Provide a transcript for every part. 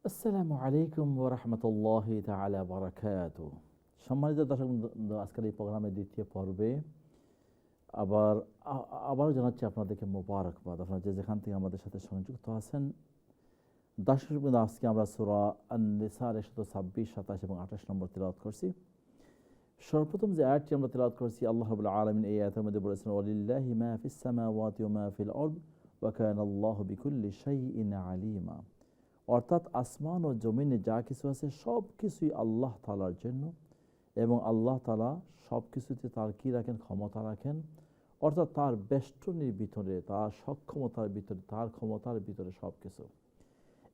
আসসালামু আলাইকুম ওয়া রাহমাতুল্লাহি তাআলা ওয়া বারাকাতুহু। সম্মানিত দর্শকবৃন্দ, আজকের এই প্রোগ্রামের দ্বিতীয় পর্বে আবার আবারও জানাচ্ছি আপনাদেরকে মোবারকবাদ। আপনারা যে যেখান থেকে আমাদের সাথে সংযুক্ত আছেন, দর্শকবৃন্দ, আজকে আমরা সূরা আন-নিসার 126, 27 এবং 28 নম্বর তিলাওয়াত করছি। সর্বপ্রথম যে আয়াতটি আমরা তিলাওয়াত করছি, আল্লাহ রাব্বুল আলামিন এই আয়াতের মধ্যে বলেছেন, ওয়ালিল্লাহি মা ফিস সামাওয়াতি ওয়া মা ফিল আরদ ওয়া কানা আল্লাহু বিকুল্লি শাইইন আলিমা। অর্থাৎ আসমান ও জমিনে যা কিছু আছে সব কিছুই আল্লাহ তাআলার জন্য, এবং আল্লাহ তাআলা সব কিছুতে তার কী রাখেন? ক্ষমতা রাখেন। অর্থাৎ তার বেষ্টনীর ভিতরে, তার সক্ষমতার ভিতরে, তার ক্ষমতার ভিতরে সব কিছু।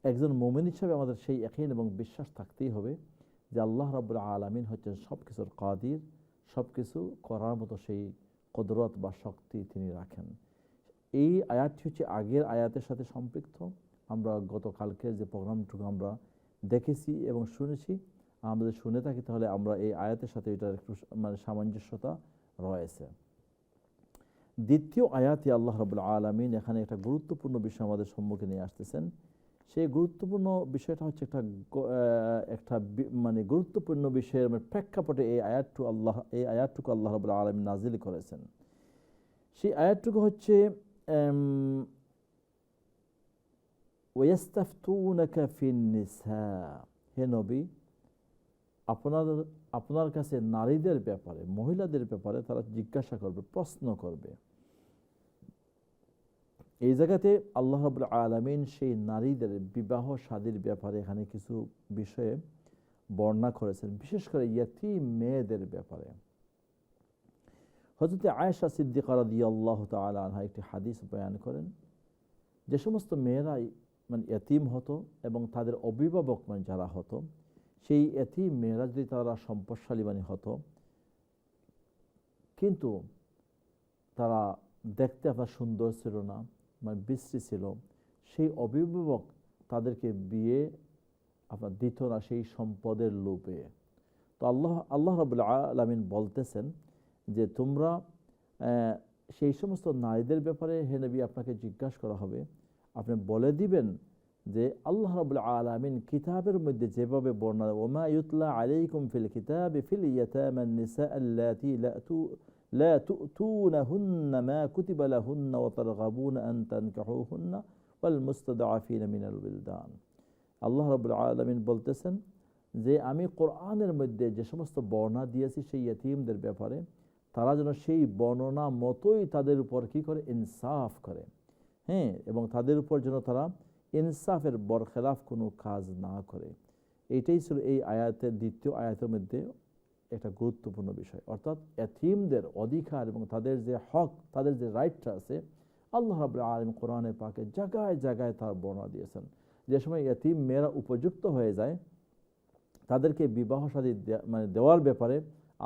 একজন মুমিন হিসাবে আমাদের সেই ইয়াকিন এবং বিশ্বাস থাকতেই হবে যে আল্লাহ রাব্বুল আলামিন হচ্ছেন সব কিছুর কাদির, সব কিছু করার মতো সেই কুদরত বা শক্তি তিনি রাখেন। এই আয়াতটি হচ্ছে আগের আয়াতের সাথে সম্পৃক্ত। আমরা গতকালকের যে প্রোগ্রামটুকু আমরা দেখেছি এবং শুনেছি, আমাদের শুনে থাকি, তাহলে আমরা এই আয়াতের সাথে এটার একটু সামঞ্জস্যতা রয়েছে। দ্বিতীয় আয়াতে আল্লাহ রাব্বুল আলামিন এখানে একটা গুরুত্বপূর্ণ বিষয় আমাদের সম্মুখে নিয়ে আসতেছেন। সেই গুরুত্বপূর্ণ বিষয়টা হচ্ছে একটা গুরুত্বপূর্ণ বিষয়ের প্রেক্ষাপটে এই আয়াতটুকু আল্লাহ রাব্বুল আলামিন নাজিল করেছেন। সেই আয়াতটুকু হচ্ছে ওয়াস্তাফতুনাকা ফিন-নিসা। হে নবী, আপনার কাছে নারীদের ব্যাপারে, মহিলাদের ব্যাপারে তারা জিজ্ঞাসা করবে, প্রশ্ন করবে। এই জায়গাতে আল্লাহ রাব্বুল আলামিন সেই নারীদের বিবাহ শাদীর ব্যাপারে এখানে কিছু বিষয়ে বর্ণনা করেছেন, বিশেষ করে ইয়াতীম মেয়েদের ব্যাপারে। হযরত আয়েশা সিদ্দিকা রাদিয়াল্লাহু তাআলা আনহা একটি হাদিস বয়ান করেন, যে সমস্ত মেয়েরা ইয়াতীম হতো এবং তাদের অভিভাবক যারা হতো, সেই ইয়াতীম মেয়েরা যদি তারা সম্পদশালী হতো, কিন্তু তারা দেখতে আপনার সুন্দর ছিল না, বিশ্রী ছিল, সেই অভিভাবক তাদেরকে বিয়ে আপনার দিত না সেই সম্পদের লোভে। তো আল্লাহ রাব্বুল আলামিন বলতেছেন যে তোমরা সেই সমস্ত নারীদের ব্যাপারে হে নবী আপনাকে জিজ্ঞাসা করা হবে, আপনি বলে দিবেন যে আল্লাহ রাব্বুল আলামিন কিতাবের মধ্যে যেভাবে বর্ণনা, ওমা ইউতলা আলাইকুম ফিল কিতাবি ফিল ইয়াতামান নিসা আল্লাতী লা তু'তুনাহুন্না মা কুতিবা লাহুন্না ওয়া তারগাবুনা আন তানকিহুহুন্না ওয়াল মুস্তাদআফিনা মিনাল ওয়িলদান। আল্লাহ রাব্বুল আলামিন বলতেছেন যে আমি কোরআনের মধ্যে যে সমস্ত বর্ণনা দিয়েছি সেই ইয়তীমদের ব্যাপারে, তারা যেন সেই বর্ণনা মতোই তাদের উপর কী করে? ইনসাফ করে। হ্যাঁ, এবং তাদের উপর যেন তারা ইনসাফের বরখেলাফ কোনো কাজ না করে। এইটাই ছিল এই আয়াতের, দ্বিতীয় আয়াতের মধ্যে একটা গুরুত্বপূর্ণ বিষয়। অর্থাৎ এতিমদের অধিকার এবং তাদের যে হক, তাদের যে রাইটটা আছে, আল্লাহ রাব্বুল আলামিন কোরআনে পাকে জায়গায় জায়গায় তার বর্ণনা দিয়েছেন। যে সময় এতিম মেয়েরা উপযুক্ত হয়ে যায়, তাদেরকে বিবাহ শাদী দেওয়ার ব্যাপারে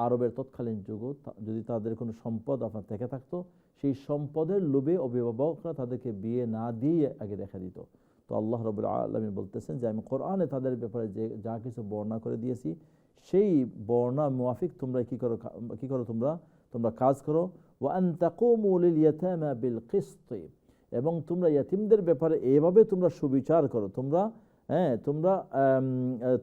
আরবের তৎকালীন যুগে যদি তাদের কোনো সম্পদ আপনার থেকে থাকতো, সেই সম্পদের লোভে অভিভাবকরা তাদেরকে বিয়ে না দিয়ে আগে রেখে দিত। তো আল্লাহ রাব্বুল আলামিন বলতেছেন যে আমি কোরআনে তাদের ব্যাপারে যে যা কিছু বর্ণনা করে দিয়েছি, সেই বর্ণনা মুআফিক তোমরা কি করো তোমরা কাজ করো। ওয়া আন তাকুমু লিল ইয়াতামা বিল কিসত, এবং তোমরা ইয়াতীমদের ব্যাপারে এভাবে তোমরা সুবিচার করো,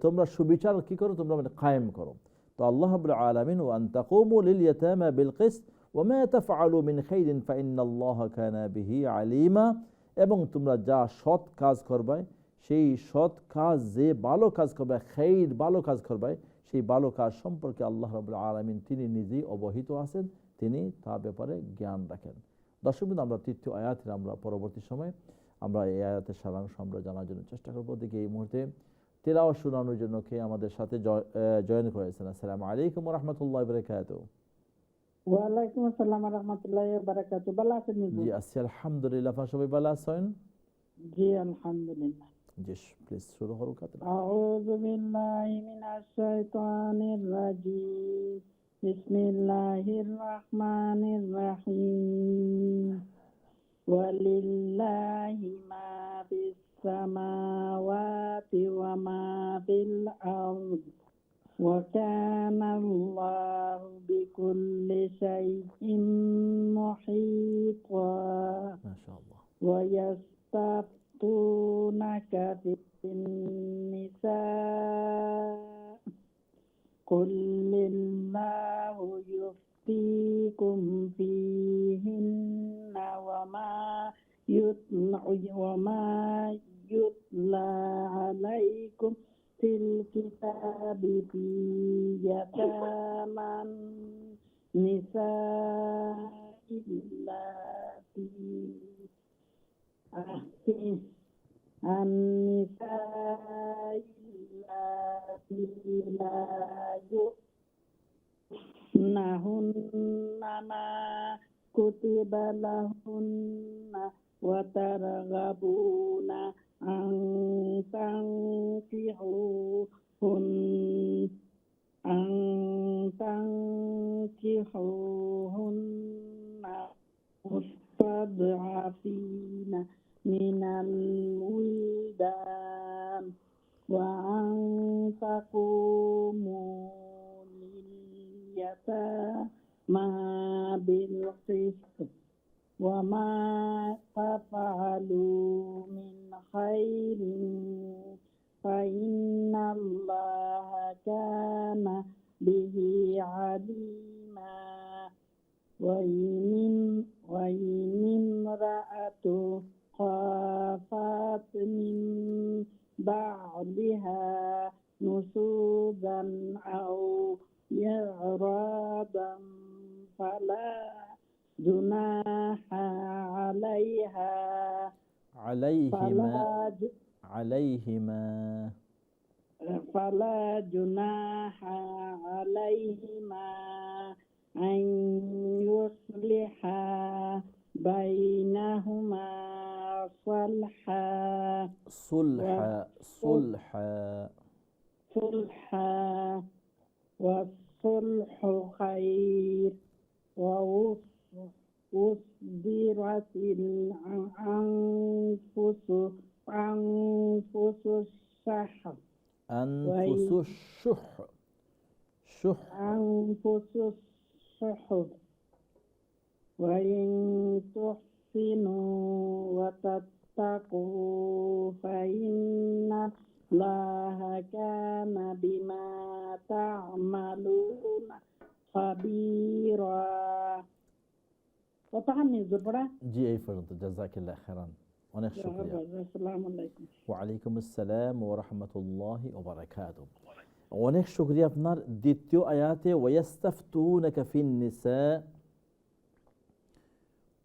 তোমরা সুবিচার কি করো? তোমরা কায়েম করো। তো আল্লাহ রাব্বুল আলামিন ওয়া আন তাকুমু লিল ইয়াতামা বিল কিসত ওয়া মা তাফআলু মিন খাইরিন ফাইন্নাল্লাহা কানা বিহি আলিমা, এবং তোমরা যা সৎ কাজ করবে, সেই সৎ কাজ, যে ভালো কাজ করবে, খাইর ভালো কাজ করবে, সেই ভালো কাজ সম্পর্কে আল্লাহ রাব্বুল আলামিন তিনি নিজেই অবহিত আছেন, তিনি তার ব্যাপারে জ্ঞান রাখেন। দর্শক, আমরা তৃতীয় আয়াতের আমরা পরবর্তী সময়ে আমরা এই আয়াতের সারাংশ আমরা জানার জন্য চেষ্টা করব। দেখি এই মুহূর্তে তেলাওয়াত শোনানোর জন্য কে আমাদের সাথে জয়েন করেছেন। আসসালামু আলাইকুম ওয়া রাহমাতুল্লাহি ওয়া বারাকাতুহু। ওয়া আলাইকুম আসসালাম ওয়া রাহমাতুল্লাহি ওয়া বারাকাতুহু। ভালো আছেন নি? জি আছি, আলহামদুলিল্লাহ। আপনারা সবাই ভালো আছেন? জি আলহামদুলিল্লাহ। জি, প্লিজ শুরু করুন। আউযু বিল্লাহি মিনাশ শাইতানির রাজিম। বিসমিল্লাহির রাহমানির রাহিম। ওয়ালিল্লাহি মা ফিস সামাওয়াতি ওয়া মা ফিল আরদ ওয়া কানা আল্লাহু বিকুল্লি শাইইন মুহীতা। মাশাআল্লাহ। ওয়া ইয়াস্তাফতুনাকা ফিন النساء قل الله يفتيكم فيهن وما يتلى عليكم في الكتاب في يتامى النساء اللاتي لا يؤتونهن ما كتب لهن وترغبون أن تنكحوهن مستضعفين من الولدان وأن تقوموا لليتامى بالقسط وما تفعلوا من خير فإن الله كان به عليما وإن امرأة خافت من بعدها نشوزا أو إعراضا فلا جناح عليهما أن يصلحا بينهما صلحا والصلح خير وأصدرت الأنفس الشح وإن تحسنوا وتتقوا فإن الله كان بما تعملون خبيرا. وطبعا نزل بڑا জি এই পর্যন্ত জাযাকাল্লাহ খাইরান অনেক শুকরিয়া আসসালামু আলাইকুম ওয়া আলাইকুম আসসালাম ওয়া রাহমাতুল্লাহি ওয়া বারাকাতুহু অনেক শুকরিয়া আপনার দ্বিতীয় আয়াতে ওয়ায়াস্তাফতুনাকা ফিন নিসা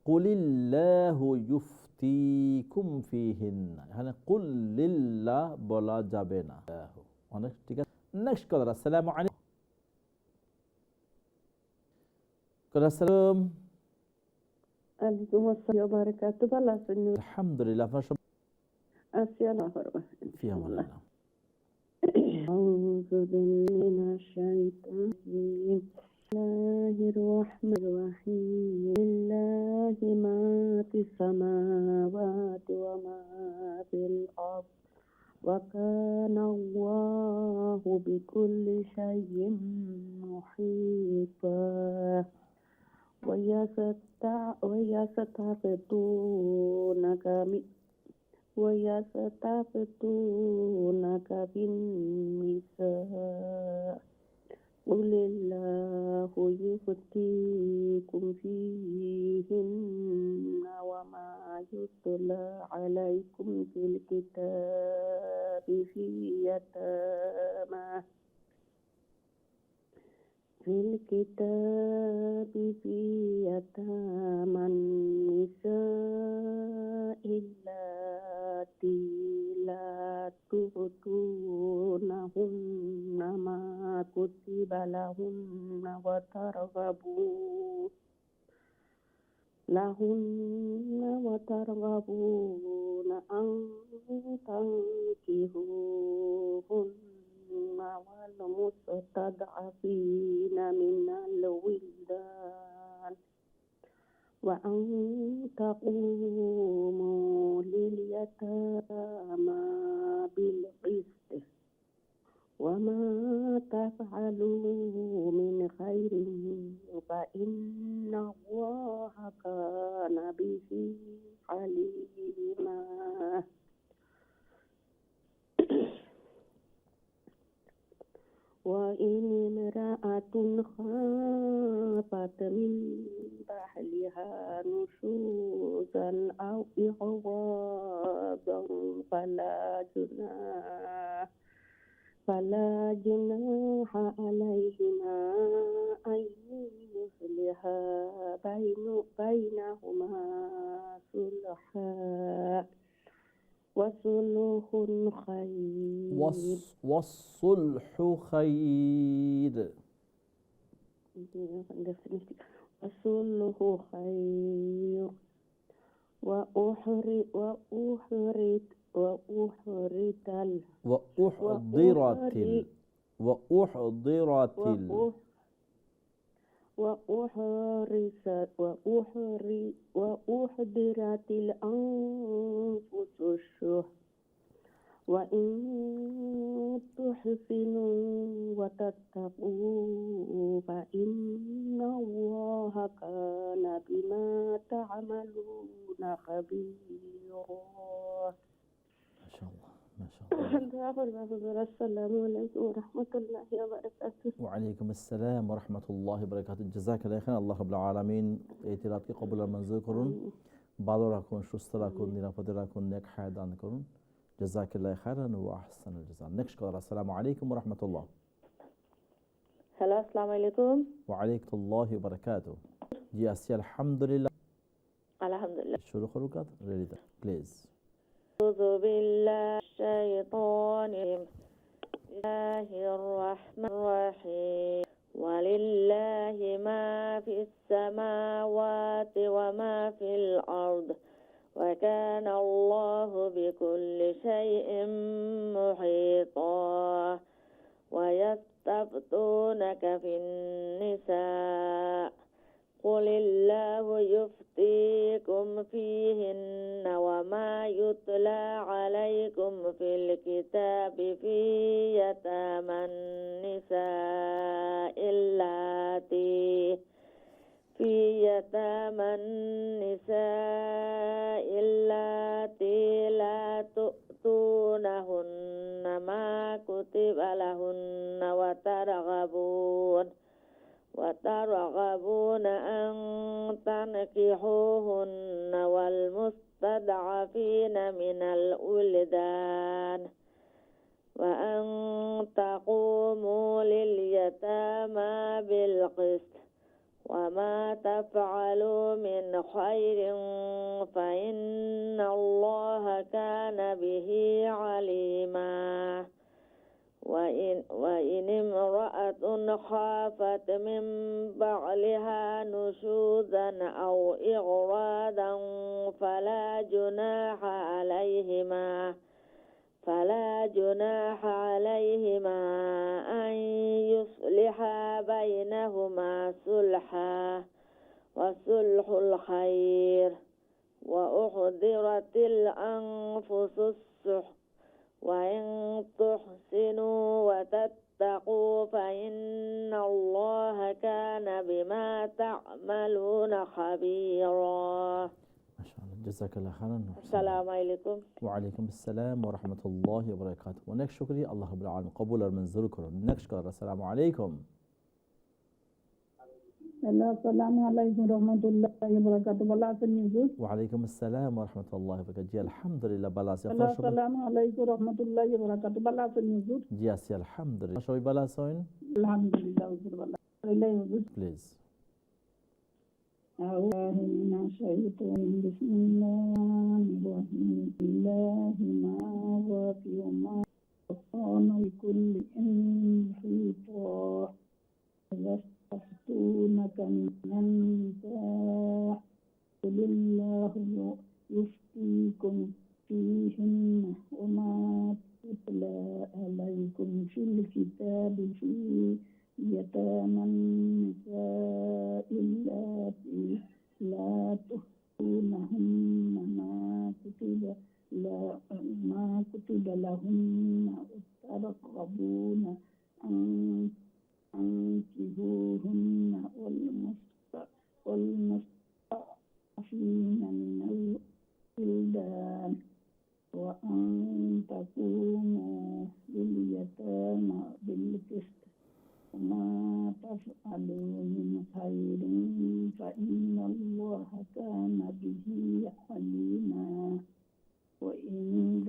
কুলিল্লাহু ইউফতিকুম ফিহিন্না এখানে কুল লিল্লাহ বলা যাবে না অনেক ঠিক আছে নেক্সট কলার আসসালামু আলাইকুম আসসালাম আলাইকুম আসসালাম ওয়া বারাকাতুহু ভালো আছেন আলহামদুলিল্লাহ আপনার সব আসসালামু ফি আমানিল্লাহ أعوذ بالله من الشيطان الرجيم بسم الله الرحمن الرحيم لله ما في السماوات وما في الأرض وكان الله بكل شيء محيطا ويستفتونك في النساء قل الله يفتيكم فيهن وما يتلى عليكم في الكتاب في يتامى النساء اللاتي لا تؤتونهن ما كتب لهن وترغبون أن تنكحوهن والمستضعفين من الولدان وأن تقوموا لليتامى بالقسط وما تفعلوا من خير فإن الله كان به عليما. وإن امرأة خافت من بعلها نشوزا أو إعراضا فلا جناح عليهما أن يصلحا بينهما صلحا وصلح خير. والصلح خير. وصلح خير. وأحضرت الأنفس الشح وإن تحسنوا وتتقوا فإن الله كان بما تعملون خبيرا. ما شاء الله ما شاء الله. السلام عليكم ورحمة الله وبركاته. وعليكم السلام ورحمة الله وبركاته. জাযাক আল্লাহ খান। আল্লাহ রাব্বুল আলামিন এই তিলাওয়াতকে কবুল আর মঞ্জুর করুন, ভালো রাখুন, সুস্থ রাখুন, নিরাপদে রাখুন, নেক হায়াত দান করুন। জাযাকাল্লাহ খাইরান ওয়া আহসানুল জাযা। নেক্সট কলার। আসসালামু আলাইকুম ওয়া রাহমাতুল্লাহ। হ্যালো, আসসালামু আলাইকুম। ওয়া আলাইকুম আসসালাম ওয়া বারাকাতুহু। জি আছি আলহামদুলিল্লাহ। আলহামদুলিল্লাহ। শুরু করুন রেডি প্লিজ। আউযু বিল্লাহি শাইতানির বিসমিল্লাহির রহমানির রহিম। ওয়ালিল্লাহি মা ফিস সামাওয়াতি ওয়া মা ফিল আরদ ওয়া কানা আল্লাহু বিকুল্লি শাইইন মুহীতা। ويستفتونك في النساء قل الله يفتيكم فيهن وما يتلى عليكم في الكتاب في يتامى النساء اللاتي لا تؤتونهن ما كتب لهن وترغبون أن تنكحوهن والمستضعفين من الولدان وأن تقوموا لليتامى بالقسط وما تفعلوا من خير فإن الله كان به عليما. وإن امرأة خافت من بعلها نشوزا أو إعراضا فلا جناح عليهما أن يصلحا بينهما صلحا وصلح الخير. وأحضرت الأنفس الشح وإن تحسنوا وتتقوا فإن الله كان بما تعملون خبيرا. ما شاء الله. جزاك الله خيرا. السلام عليكم. وعليكم السلام ورحمة الله وبركاته. ونك شكري الله رب العالمين قبول المنزل كرم. نك شكر. السلام عليكم. আসসালামু আলাইকুম রহমতুল্লাহি ওয়া বারাকাতুহু। ভালো আছেন হুজুর? وعليكم السلام ورحمة الله وبركاته. জি আলহামদুলিল্লাহ ভালো আছি। আসসালামু আলাইকুম রহমতুল্লাহি ওয়া বারাকাতুহু। ভালো আছেন হুজুর? জি আছি আলহামদুলিল্লাহ। সবাই ভালো আছেন? আলহামদুলিল্লাহ হুজুর ভালো আছি হুজুর। প্লিজ। আউযু মিনাশ শাইতানির বিসমিল্লাহির রহমানির রহিম। মা ওয়া ফিমা ওয়াকানা লিকুল্লি ইনফিতা يستفتونك من النساء قل الله يفتيكم فيهن وما تتلى عليكم في الكتاب في يتامى النساء اللاتي لا تؤتونهن ما كتب لهن وترغبون أن أنكحوهن والمستضعفين من الولدان وأن تقوموا لليتامى بالقسط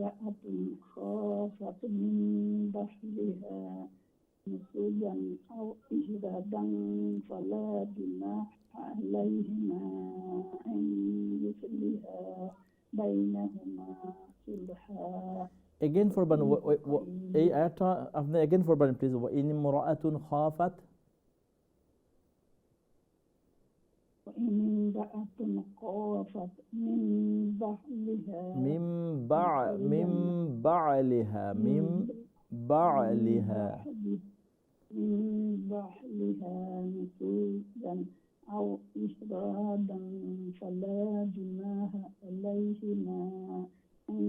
امرأة خافت من بعلها نشوزا أو إعراضا فلا جناح عليهما أن يصلحا بينهما صلحا Again for ban وصلح এই خير আয়াতটা আপনি again for ban please ওয়া ইন ইমরাআতুন খাফাত وإن امرأة خافت من بعلها মিম نشوزا বা'লিহা মিম বা'লিহা من بعلها نشوزا أو إعراضا فلا جناح عليهما أن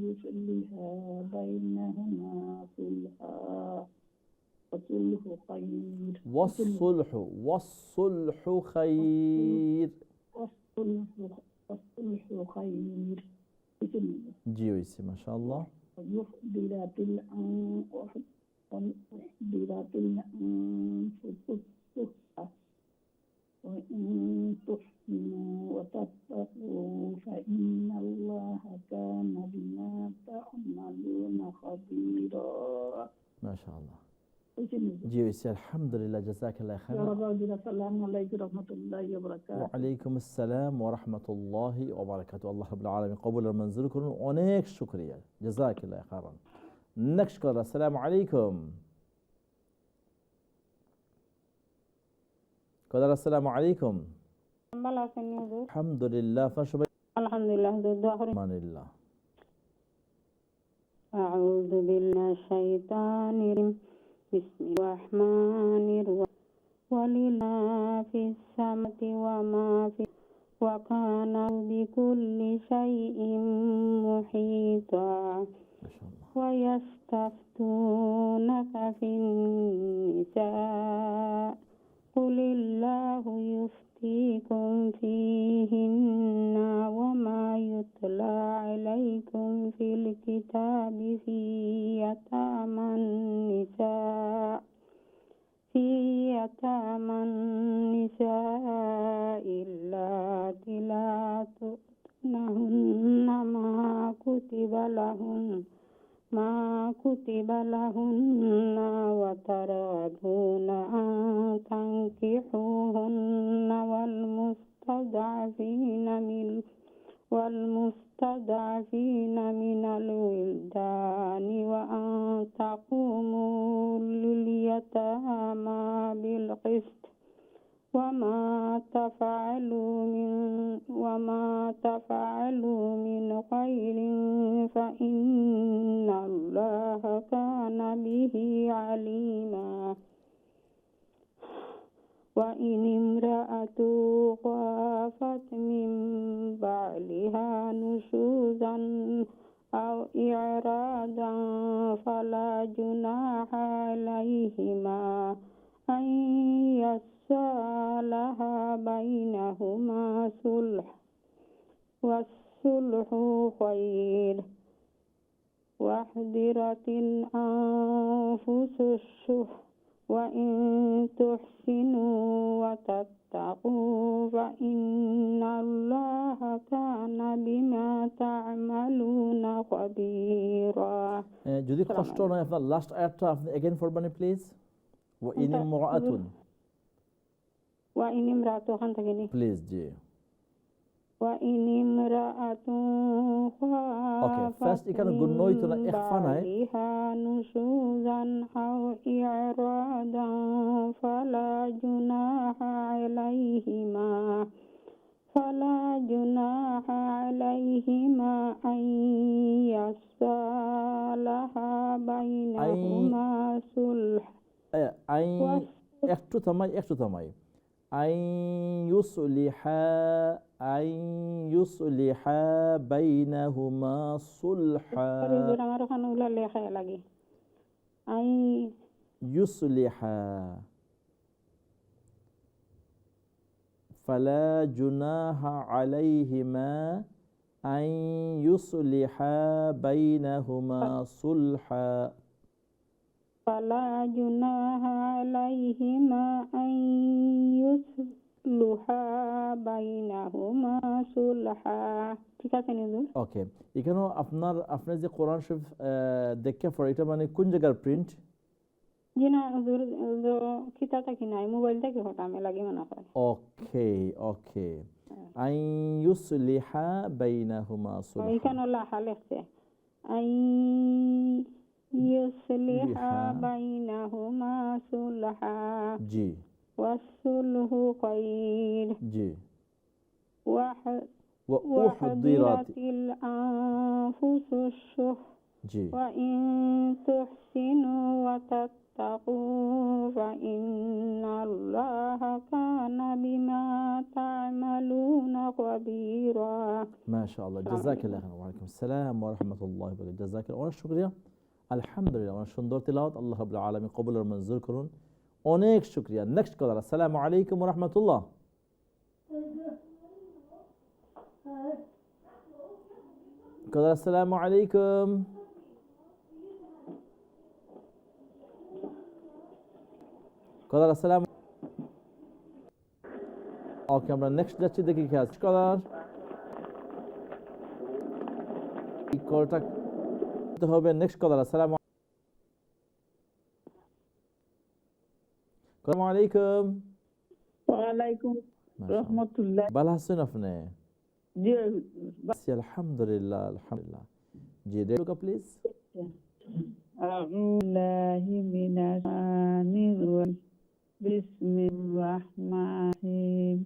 يصلحا بينهما صلحا وصلح خير والصلح خير والصلح خير بسم الله জি হইছে মাশাআল্লাহ ويحضرت الأنفس الشح وإن تحسنوا وتتقوا فإن الله كان بما تعملون خبيرا মাশাআল্লাহ بسم الله জি হইছে আলহামদুলিল্লাহ জাযাকাল্লাহ يا খাইরান رب السلام عليكم ورحمة الله وبركاته ওয়ালাইকুম আসসালাম ওয়া রাহমাতুল্লাহি ওয়া বারাকাতুহু আল্লাহ রাব্বুল আলামিন কবুল আর মঞ্জুর করুন অনেক শুকরিয়া জাযাকাল্লাহ খাইরান নেক্সট কল আসসালামু আলাইকুম কদার আসসালামু আলাইকুম ভালো আছেন হুজুর? আলহামদুলিল্লাহ আপনার সবাই আলহামদুলিল্লাহ হুজুর, দোয়া করেন। মানিল্লাহ আউযু বিল্লাহি শাইতানির রাজিম। বিসমিল্লাহির রহমানির রহিম। ওয়ালিল্লাহি ফিস সামাতি ওয়া মা ফি ওয়া কানা বিকুল্লি শাইইন মুহিতা। মাশাআল্লাহ ওয়া ইয়াস্তাফতুনাকা ফিন নিসা কুলিল্লাহু ইফতিকুম ফিহিন্না ওয়া মা ইউতলা আলাইকুম ফিল কিতাবি ফি ইয়াতামান নিসা ইল্লাতি লা তু'tunahunna ما كتب لهن وترغبون أن تنكحوهن والمستضعفين من الولدان وأن تقوموا لليتامى بالقسط وما تفعلوا من خير فإن الله كان به عليما وإن امرأة خافت من بعلها نشوزا أو إعراضا فلا جناح عليهما أن يصلحا بينهما صلح والصلح خير واحضرت الأنفس الشح وإن تحسنوا وتتقوا فإن الله كان بما تعملون خبيرا যদি কষ্ট নয় আপনার লাস্ট আয়াতটা আপনি এগেইন পড়বেন প্লিজ ওয়া ইন ইমরাআতুন وإن امرأة خانتكني প্লিজ জি وإن امرأة خافت first এখানে গুণ হইতো না من ইখফা নাই بعلها نشوزا أو إعراضا فلا جناح عليهما أن يصلحا بينهما صلح আই একটু থামাই আই ইউসলিহা বাইনাহুমা সুলহা আমার ওখানে ওগুলো লেখা লাগে আই ইউসলিহা ফালা জুনাহা আলাইহিমা আন ইউসলিহা বাইনাহুমা সুলহা فلا جناح عليهما أن ويصلح بينهما صلحا ঠিক আছে হুজুর ওকে, এখানেও আপনার যে কোরআন শরীফ দেখে পড়ে, এটা মানে কোন জায়গার প্রিন্ট? জি না হুজুর কিতাবটা কি নাই মোবাইলটা কি হতা আমি লাগি মনে হয় ওকে ওকে, আই ইউসলিহা বাইনাহুমা সুলহা। এখানে লাহা লেখছে আই ইউসলিহা বাইনাহুমা সুলহা জি ওয়াসুলহু খায়র জি। وأحضرت الأنفس الشح জি وإن تحسنوا وتتقوا فإن الله كان بما تعملون خبيرا মাশাআল্লাহ, জাযাকাল্লাহ খাইরান। ওয়া আলাইকুম আসসালাম ওয়া রাহমাতুল্লাহি ওয়া বারাকাতুহু। জাযাকাল্লাহ, অনেক শুকরিয়া। আলহামদুলিল্লাহ, অনেক সুন্দর তিলাওয়াত। আল্লাহ রাব্বুল আলামিন কবুল আর মঞ্জুর করুন। অনেক শুকরিয়া। নেক্সট কলার, আসসালামু আলাইকুম ওয়া রাহমাতুল্লাহ। কলার, আসসালামু আলাইকুম। কলার, আসসালাম। ওকে, আমরা নেক্সট যাচ্ছি, দেখি কি আছে। কলার, এই কলটা করতে হবে। নেক্সট কলার, আসসালামু আলাইকুম। ওয়ালাইকুম রহমতুল্লাহ। ভালো আছেন আপনি? জি আলহামদুলিল্লাহ আলহামদুলিল্লাহ। জি, রেডিও প্লিজ। আউযুবিল্লাহি মিনাশ শাইতানির রাজিম। বিসমিররাহমানির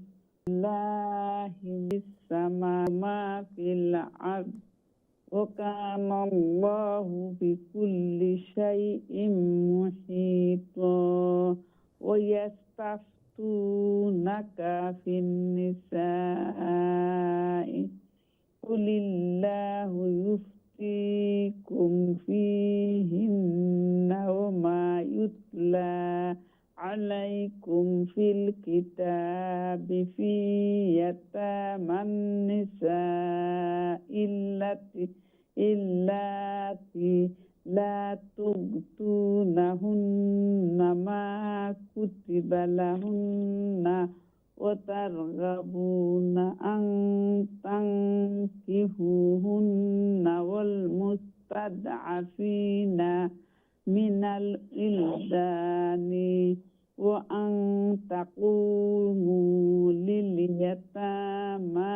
রাহিম। লিল্লাহি মিস-সামা'i মা ফিল আরদ ওয়া কানা আল্লাহু বিকুল্লি শাইইন মুহীতা। ওয়া ইয়াস্তাফতুনাকা ফিন-নিসাই কুলিল্লাহু ইউফতিকুম ফীহিন্না ওয়া মা ইউতলা আলাইকুম ফিল কিতাবি ফী ইয়াতামান নিসাই ইল্লাতি লা তুবতুনাহুন্না মা কুতিবা লাহুন্না ওয়া তারগাবুনা আন তানকিহুহুন্না ওয়াল মুস্তাদআফিনা মিনাল ইলদানি ওয়া আন তাকুমু লিল ইয়াতামা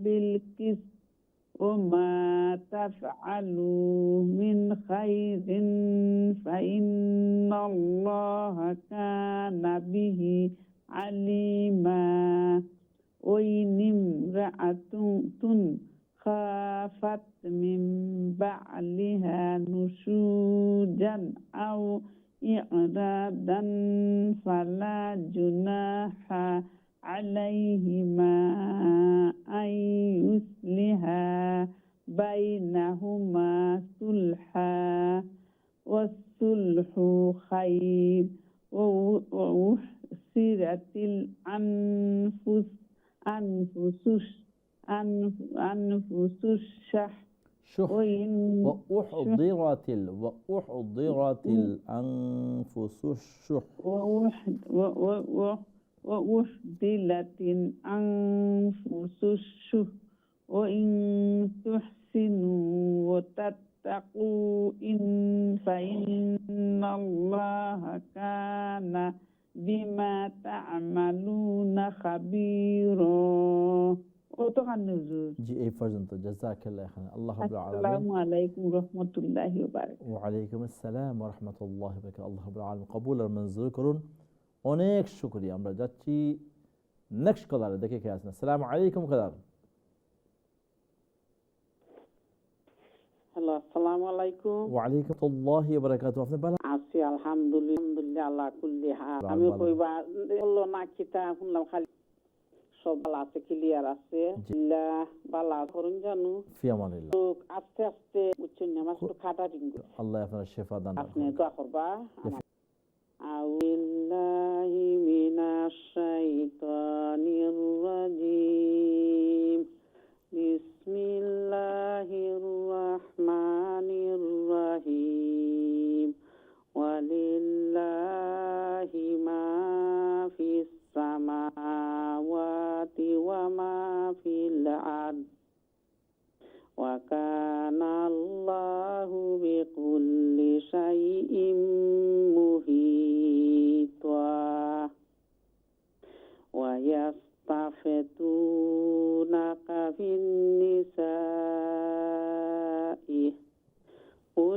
বিল কিস ওয়া মা তাফআলু মিন খাইরিন ফাইন্নাল্লাহা কানা বিহি আলিমা। ওই নিমরাআতুন খাফাত মিন বা'লিহা নুশুজান আও ই'রাদান ফালা জুনাহা আলাইহিমা আন ইউসলিহা বাইনাহুমা সুলহা ওয়াস-সুলহু খায়র ওয়া উহসিরাতিল আনফুসুশ شح وأحضرت الأنفس الشح وأحضرت الأنفس الشح وإن تحسنوا وتتقوا فإن الله كان بما تعملون خبيرا। জি, এই পর্যন্ত। জাযাকাল্লাহ খাইরান। আল্লাহ রাব্বুল আলামিন। আসসালামু আলাইকুম রাহমাতুল্লাহি ওয়া বারাকাতুহু। ওয়া আলাইকুম আসসালাম ওয়া রাহমাতুল্লাহি ওয়া বারাকাতুহু। আল্লাহ রাব্বুল আলামিন কবুল আর মঞ্জুর করুন। অনেক শুকরিয়া। আমরা যাচ্ছি নেক্সট কলারে, দেখে কে আছেন। আসসালামু আলাইকুম কলার। হ্যালো, আসসালামু আলাইকুম। ওয়া আলাইকুম আসসালাম ওয়া বারাকাতুহু। আপনি ভালো আছি আলহামদুলিল্লাহ আল্লাহ কুল্লি হাল। আমি কইবা বললো না কিতা শুনলাম খালি সব ভালো আছে, ক্লিয়ার আছে। আল্লাহ ভালো করুন জানো। ফি আমানিল্লাহ। তো আস্তে আস্তে বুঝছেন না, আমার একটু খাটা ডিঙ্গু। আল্লাহ আপনার শিফা দান করুন। আপনি দোয়া করবা। আউযুবিল্লাহি মিনাশ শাইতানির রাজিম। বিসমিল্লাহির রাহমানির রাহিম। ওয়ালিল্লাহি মা ফিস সামাওয়াতি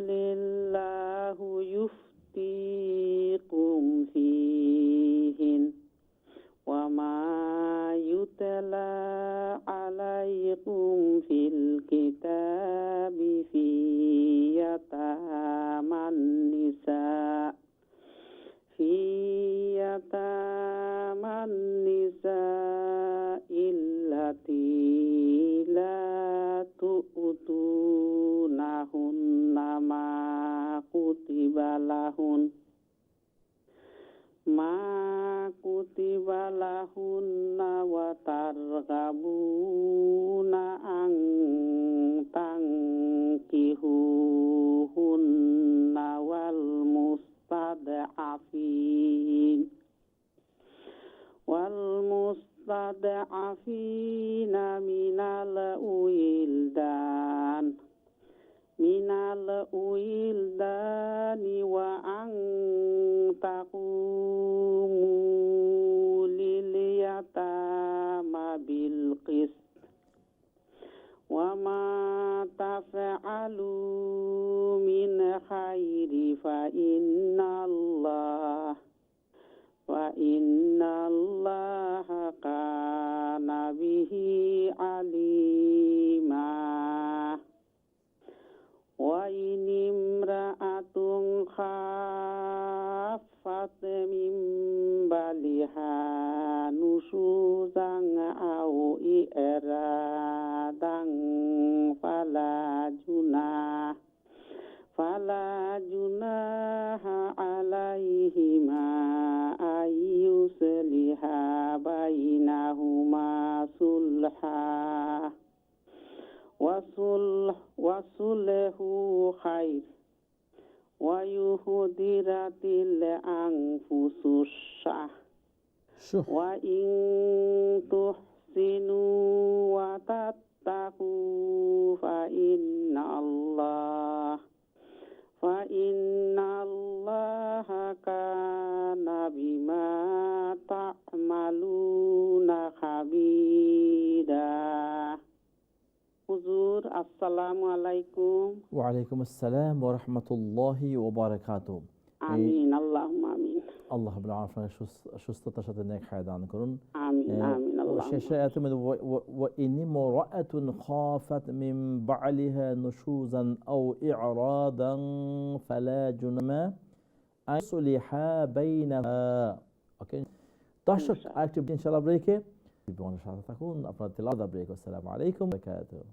Qulillahu yuftikum fihin wa ma yutla alaikum fil kitabi fi yataman nisa illati la tu'tunahunna ma kutiba lahunna wa targhabuna an tankihuhunna wal mustad'afina minal wildani wa an taqumu lil yatama bil qist wa ma taf'alu min khairi fa innallaha kana bihi alima. Wa inimra'atun khaffat min baliha nusuzan au i'radan fala junaha alaihima ayyusliha bainahuma sulha wasulhu khair wa yuhdiratil anfusus wa in tuhsinu wa tattaqu fa innallaha kana bima ta'maluna khabira. Huzur, Assalamualaikum. Waalaikumsalam warahmatullahi wabarakatuh. আমিন, আল্লাহুম্মা আমিন। আল্লাহ রাব্বুল আলামিন সুস্থতার সাথে নেক হায়াত দান করুন। আমিন আমিন আল্লাহুম্মা। শেষে আয়াতের মধ্যে ওয়া ইন ইমরাআতুন খাফাত মিন বা'লিহা নুশুজান আও ই'রাদান ফালা জুনাহা আইসলিহা বাইনাহা। ওকে দর্শক, আরেকটি ইনশাআল্লাহ ব্রেকে জীবনের সাথে থাকুন। আপনার তেলাওয়াত ব্রেক। আসসালামু আলাইকুম ওয়া বারাকাতুহু।